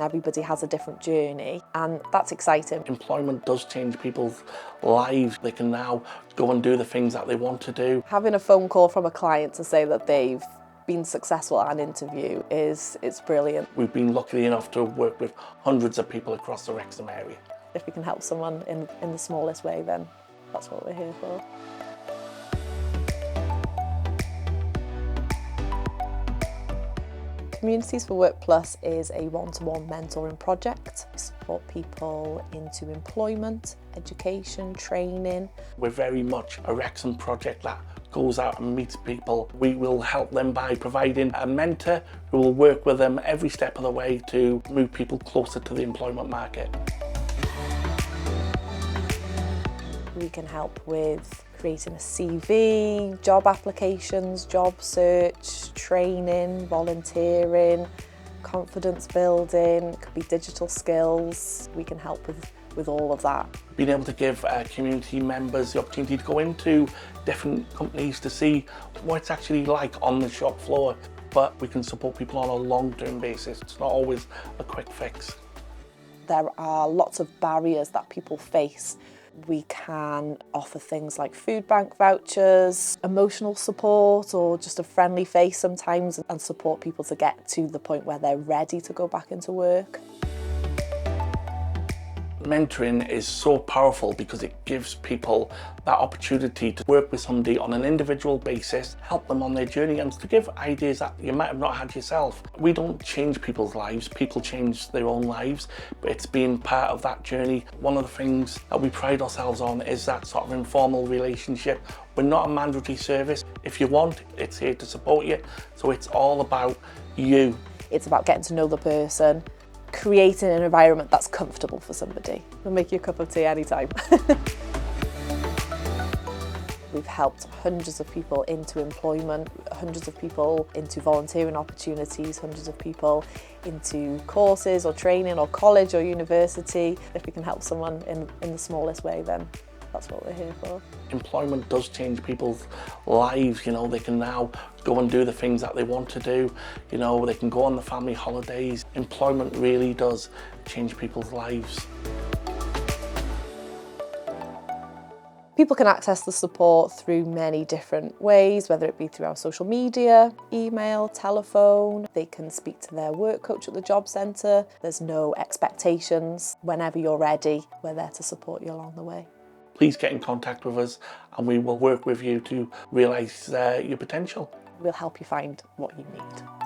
Everybody has a different journey, and that's exciting. Employment does change people's lives. They can now go and do the things that they want to do. Having a phone call from a client to say that they've been successful at an interview it's brilliant. We've been lucky enough to work with hundreds of people across the Wrexham area. If we can help someone in the smallest way, then that's what we're here for. Communities for Work Plus is a one-to-one mentoring project. We support people into employment, education, training. We're very much a Wrexham project that goes out and meets people. We will help them by providing a mentor who will work with them every step of the way to move people closer to the employment market. We can help with creating a CV, job applications, job search, training, volunteering, confidence building, could be digital skills. We can help with all of that. Being able to give community members the opportunity to go into different companies to see what it's actually like on the shop floor, but we can support people on a long-term basis. It's not always a quick fix. There are lots of barriers that people face. We can offer things like food bank vouchers, emotional support, or just a friendly face sometimes, and support people to get to the point where they're ready to go back into work. Mentoring is so powerful because it gives people that opportunity to work with somebody on an individual basis, help them on their journey, and to give ideas that you might have not had yourself. We don't change people's lives, people change their own lives, but it's being part of that journey. One of the things that we pride ourselves on is that sort of informal relationship. We're not a mandatory service. If you want, it's here to support you. So it's all about you. It's about getting to know the person, creating an environment that's comfortable for somebody. We'll make you a cup of tea anytime. We've helped hundreds of people into employment, hundreds of people into volunteering opportunities, hundreds of people into courses or training or college or university. If we can help someone in the smallest way, then that's what we're here for. Employment does change people's lives, you know, they can now go and do the things that they want to do, you know, they can go on the family holidays. Employment really does change people's lives. People can access the support through many different ways, whether it be through our social media, email, telephone. They can speak to their work coach at the job centre. There's no expectations. Whenever you're ready, we're there to support you along the way. Please get in contact with us and we will work with you to realise your potential. We'll help you find what you need.